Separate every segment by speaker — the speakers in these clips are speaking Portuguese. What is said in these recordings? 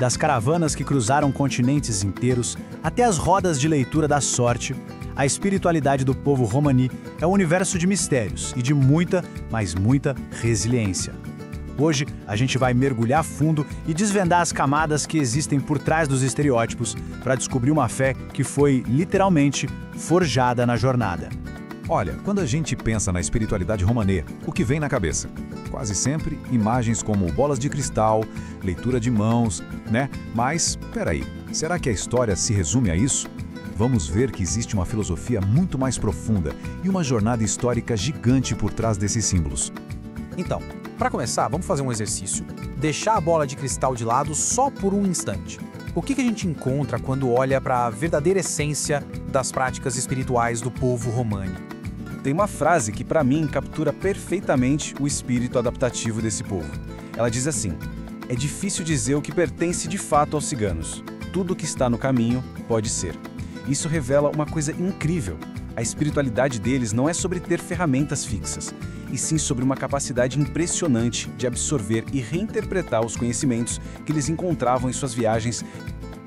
Speaker 1: Das caravanas que cruzaram continentes inteiros até as rodas de leitura da sorte, a espiritualidade do povo romani é um universo de mistérios e de muita, mas muita resiliência. Hoje, a gente vai mergulhar fundo e desvendar as camadas que existem por trás dos estereótipos para descobrir uma fé que foi, literalmente, forjada na jornada.
Speaker 2: Olha, quando a gente pensa na espiritualidade romanê, o que vem na cabeça? Quase sempre imagens como bolas de cristal, leitura de mãos, né? Mas, peraí, será que a história se resume a isso? Vamos ver que existe uma filosofia muito mais profunda e uma jornada histórica gigante por trás desses símbolos.
Speaker 3: Então, para começar, vamos fazer um exercício. Deixar a bola de cristal de lado só por um instante. O que a gente encontra quando olha para a verdadeira essência das práticas espirituais do povo romani?
Speaker 4: Tem uma frase que, para mim, captura perfeitamente o espírito adaptativo desse povo. Ela diz assim: é difícil dizer o que pertence de fato aos ciganos. Tudo que está no caminho pode ser. Isso revela uma coisa incrível. A espiritualidade deles não é sobre ter ferramentas fixas, e sim sobre uma capacidade impressionante de absorver e reinterpretar os conhecimentos que eles encontravam em suas viagens.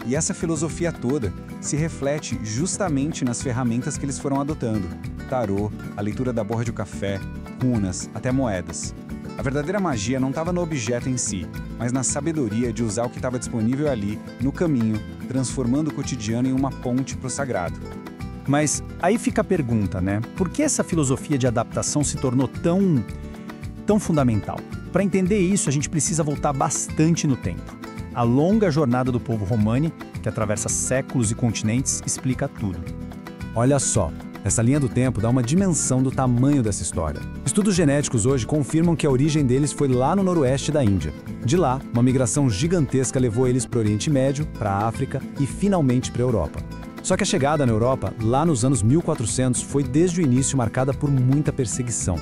Speaker 4: E essa filosofia toda se reflete justamente nas ferramentas que eles foram adotando. Tarô, a leitura da borra de café, runas, até moedas. A verdadeira magia não estava no objeto em si, mas na sabedoria de usar o que estava disponível ali, no caminho, transformando o cotidiano em uma ponte para o sagrado.
Speaker 1: Mas aí fica a pergunta, né? Por que essa filosofia de adaptação se tornou tão fundamental? Para entender isso, a gente precisa voltar bastante no tempo. A longa jornada do povo romani, que atravessa séculos e continentes, explica tudo.
Speaker 2: Olha só, essa linha do tempo dá uma dimensão do tamanho dessa história. Estudos genéticos hoje confirmam que a origem deles foi lá no noroeste da Índia. De lá, uma migração gigantesca levou eles para o Oriente Médio, para a África e finalmente para a Europa. Só que a chegada na Europa, lá nos anos 1400, foi desde o início marcada por muita perseguição.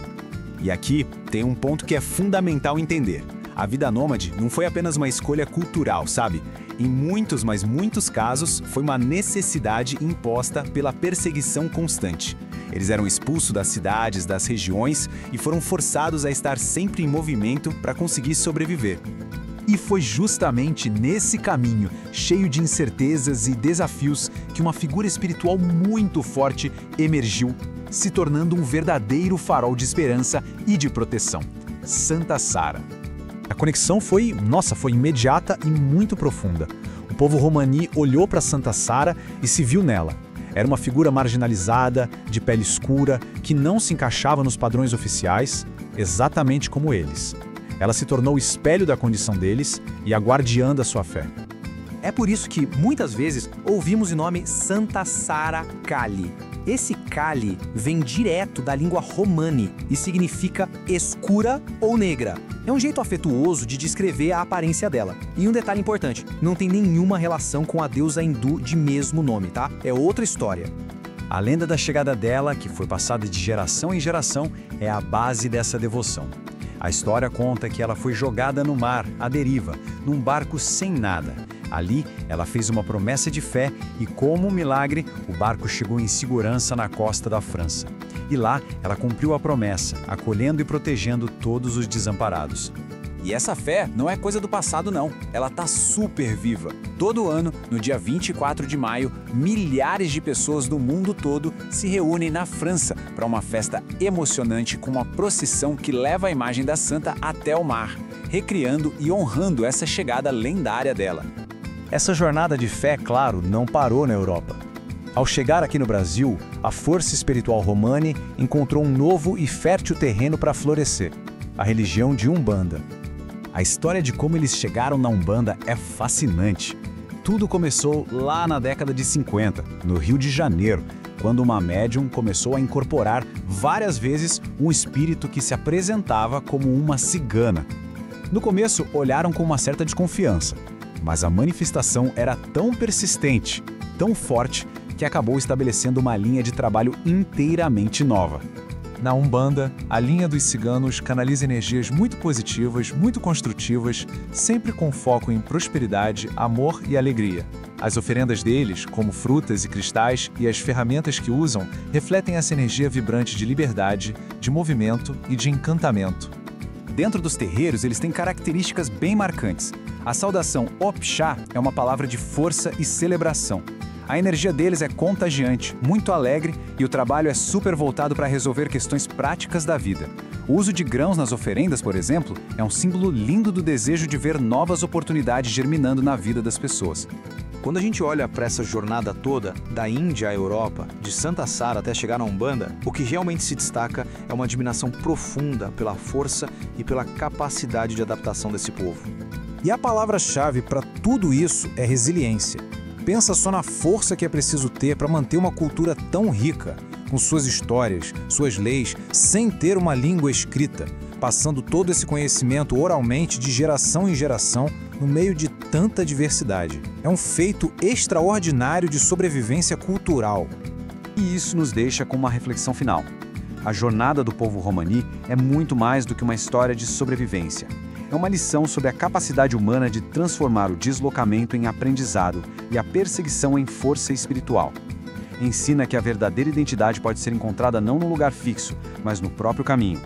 Speaker 5: E aqui tem um ponto que é fundamental entender. A vida nômade não foi apenas uma escolha cultural, sabe? Em muitos, mas muitos casos, foi uma necessidade imposta pela perseguição constante. Eles eram expulsos das cidades, das regiões e foram forçados a estar sempre em movimento para conseguir sobreviver.
Speaker 2: E foi justamente nesse caminho, cheio de incertezas e desafios, que uma figura espiritual muito forte emergiu, se tornando um verdadeiro farol de esperança e de proteção: Santa Sara.
Speaker 1: A conexão foi imediata e muito profunda. O povo romani olhou para Santa Sara e se viu nela. Era uma figura marginalizada, de pele escura, que não se encaixava nos padrões oficiais, exatamente como eles. Ela se tornou o espelho da condição deles e a guardiã da sua fé.
Speaker 3: É por isso que, muitas vezes, ouvimos o nome Santa Sara Kali. Esse Kali vem direto da língua romani e significa escura ou negra. É um jeito afetuoso de descrever a aparência dela. E um detalhe importante, não tem nenhuma relação com a deusa hindu de mesmo nome, tá? É outra história.
Speaker 1: A lenda da chegada dela, que foi passada de geração em geração, é a base dessa devoção. A história conta que ela foi jogada no mar, à deriva, num barco sem nada. Ali, ela fez uma promessa de fé e, como um milagre, o barco chegou em segurança na costa da França. E lá, ela cumpriu a promessa, acolhendo e protegendo todos os desamparados.
Speaker 4: E essa fé não é coisa do passado, não. Ela tá super viva. Todo ano, no dia 24 de maio, milhares de pessoas do mundo todo se reúnem na França para uma festa emocionante com uma procissão que leva a imagem da santa até o mar, recriando e honrando essa chegada lendária dela.
Speaker 1: Essa jornada de fé, claro, não parou na Europa. Ao chegar aqui no Brasil, a força espiritual romani encontrou um novo e fértil terreno para florescer: a religião de Umbanda. A história de como eles chegaram na Umbanda é fascinante. Tudo começou lá na década de 50, no Rio de Janeiro, quando uma médium começou a incorporar várias vezes um espírito que se apresentava como uma cigana. No começo, olharam com uma certa desconfiança, mas a manifestação era tão persistente, tão forte, que acabou estabelecendo uma linha de trabalho inteiramente nova.
Speaker 6: Na Umbanda, a linha dos ciganos canaliza energias muito positivas, muito construtivas, sempre com foco em prosperidade, amor e alegria. As oferendas deles, como frutas e cristais, e as ferramentas que usam, refletem essa energia vibrante de liberdade, de movimento e de encantamento.
Speaker 4: Dentro dos terreiros, eles têm características bem marcantes. A saudação Opshá é uma palavra de força e celebração. A energia deles é contagiante, muito alegre e o trabalho é super voltado para resolver questões práticas da vida. O uso de grãos nas oferendas, por exemplo, é um símbolo lindo do desejo de ver novas oportunidades germinando na vida das pessoas.
Speaker 1: Quando a gente olha para essa jornada toda, da Índia à Europa, de Santa Sara até chegar na Umbanda, o que realmente se destaca é uma admiração profunda pela força e pela capacidade de adaptação desse povo. E a palavra-chave para tudo isso é resiliência. Pensa só na força que é preciso ter para manter uma cultura tão rica, com suas histórias, suas leis, sem ter uma língua escrita, passando todo esse conhecimento oralmente de geração em geração no meio de tanta diversidade. É um feito extraordinário de sobrevivência cultural.
Speaker 4: E isso nos deixa com uma reflexão final. A jornada do povo romani é muito mais do que uma história de sobrevivência. É uma lição sobre a capacidade humana de transformar o deslocamento em aprendizado e a perseguição em força espiritual. Ensina que a verdadeira identidade pode ser encontrada não num lugar fixo, mas no próprio caminho.